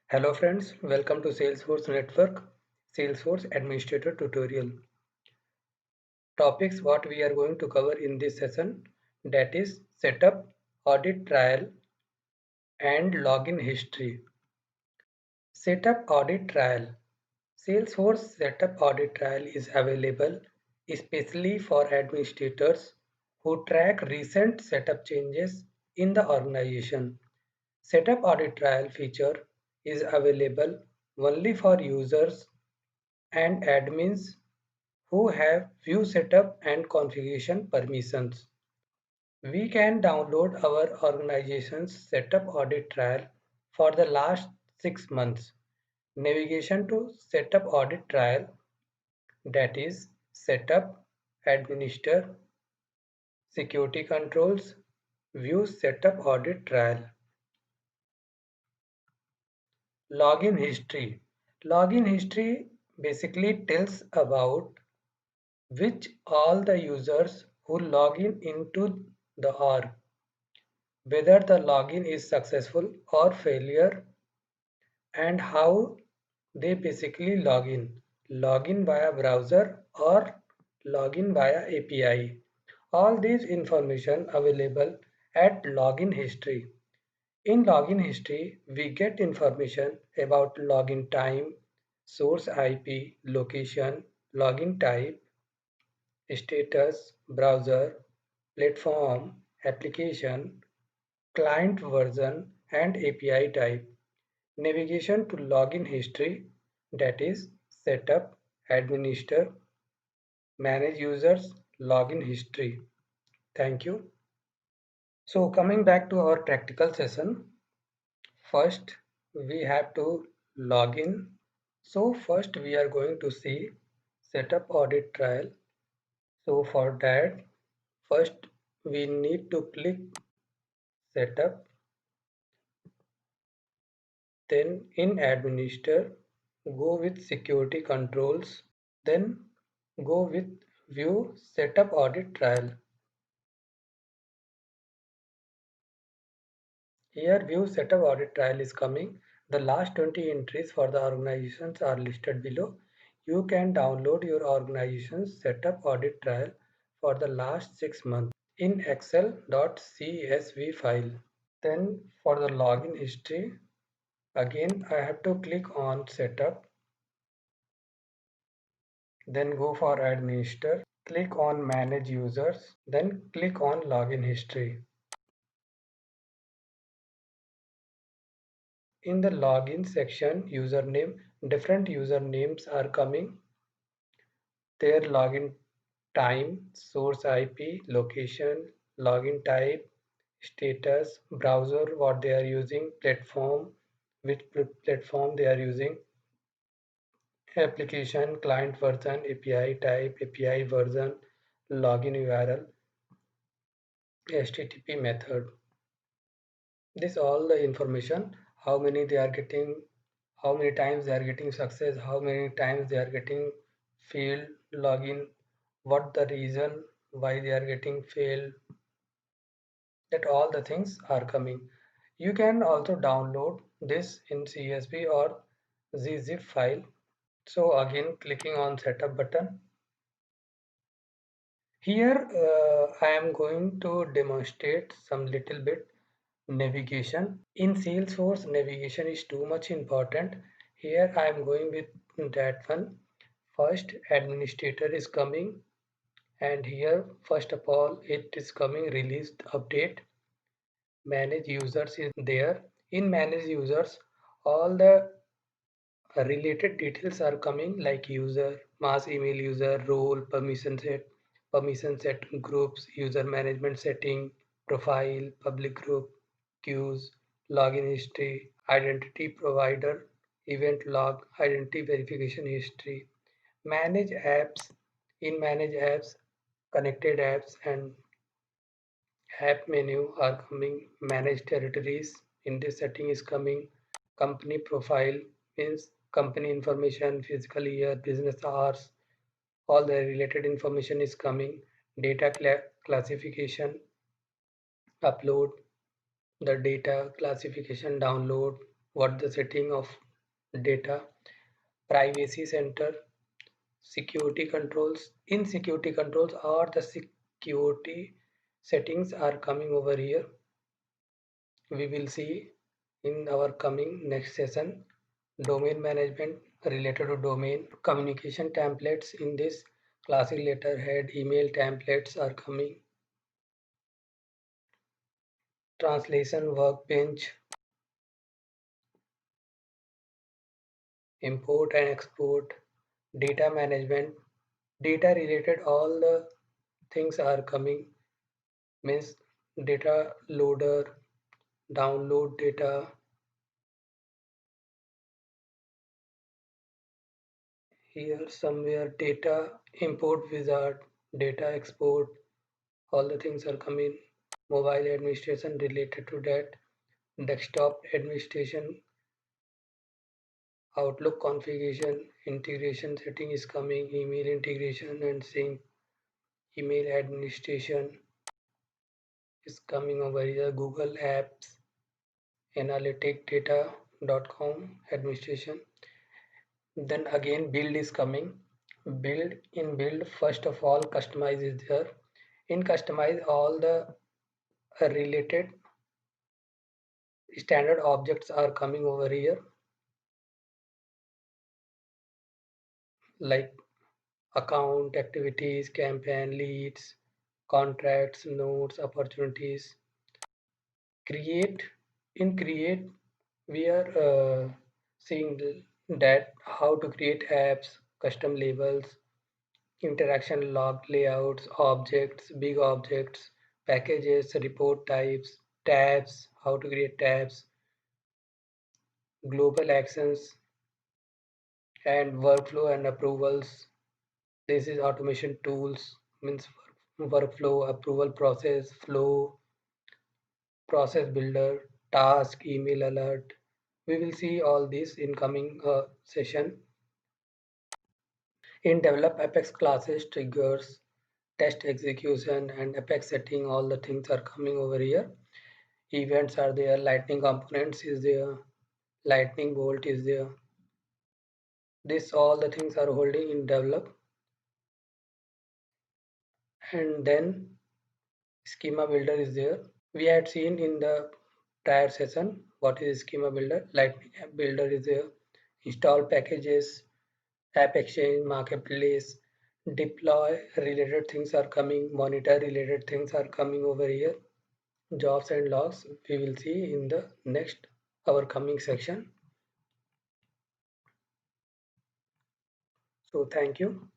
Hello friends, welcome to Salesforce Network Salesforce Administrator Tutorial. Topics what we are going to cover in this session, that is setup, audit trail and login history. Setup audit trail. Salesforce Setup Audit Trail is available especially for administrators who track recent setup changes in the organization. Setup Audit Trail feature is available only for users and admins who have view setup and configuration permissions. We can download our organization's setup audit trail for the last 6 months. Navigation to setup audit trail, that is setup, administer, security controls, view setup audit trail. Login history. Login history basically tells about which all the users who log in into the org, whether the login is successful or failure, and how they basically log in. Login via browser or login via API. All these information available at login history. In login history, we get information about login time, source IP, location, login type, status, browser, platform, application, client version, and API type. Navigation to login history, that is setup, administer, manage users, login history. Thank you. So coming back to our practical session, first we have to log in. So first we are going to see setup audit trail. So for that, first we need to click setup, then in administer, go with security controls, then go with view setup audit trail. Here view setup audit trail is coming. The last 20 entries for the organizations are listed below. You can download your organization's setup audit trail for the last 6 months in excel.csv file. Then for the login history, again I have to click on setup, then go for administer, click on manage users, then click on login history. In the login section, username, different usernames are coming. Their login time, source IP, location, login type, status, browser, what they are using, platform, which platform they are using, application, client version, API type, API version, login URL, HTTP method. This all the information, how many they are getting, how many times they are getting success, how many times they are getting failed login, what the reason why they are getting failed, that all the things are coming. You can also download this in CSV or ZZip file. So again clicking on setup button. Here I am going to demonstrate some little bit navigation. In Salesforce, navigation is too much important. Here I am going with that one. First, administrator is coming, and here first of all it is coming released update. Manage users is there. In manage users, all the related details are coming like user, mass email user, role, permission set groups, user management setting, profile, public group, queues, login history, identity provider, event log, identity verification history, manage apps, in manage apps, connected apps and app menu are coming, manage territories, in this setting is coming, company profile means company information, physical year, business hours, all the related information is coming, data classification, upload the data, classification, download, what the setting of data, privacy center, security controls. In security controls, all the security settings are coming over here. We will see in our coming next session. Domain management related to domain, communication templates. In this classic letterhead, email templates are coming, translation workbench, import and export, data management, data related all the things are coming, means data loader, download data, here somewhere data import wizard, data export, all the things are coming, mobile administration related to that, desktop administration, outlook configuration, integration setting is coming, email integration and sync, email administration is coming over here, Google Apps, analytic.data.com administration. Then again build is coming. Build, in build first of all customize is there. In customize all the related standard objects are coming over here, like account, activities, campaign, leads, contracts, notes, opportunities. Create, in create we are seeing that how to create apps, custom labels, interaction log, layouts, objects, big objects, packages, report types, tabs, how to create tabs, global actions, and workflow and approvals. This is automation tools, means workflow, approval process, flow, process builder, task, email alert. We will see all this in coming session. In develop Apex classes, triggers, test execution, and Apex setting, all the things are coming over here. Events are there, lightning components is there, lightning bolt is there. This all the things are holding in develop. And then schema builder is there. We had seen in the prior session what is schema builder. Lightning app builder is there. Install packages, app exchange, marketplace, deploy related things are coming, monitor related things are coming over here. Jobs and logs we will see in the next our coming section. So thank you.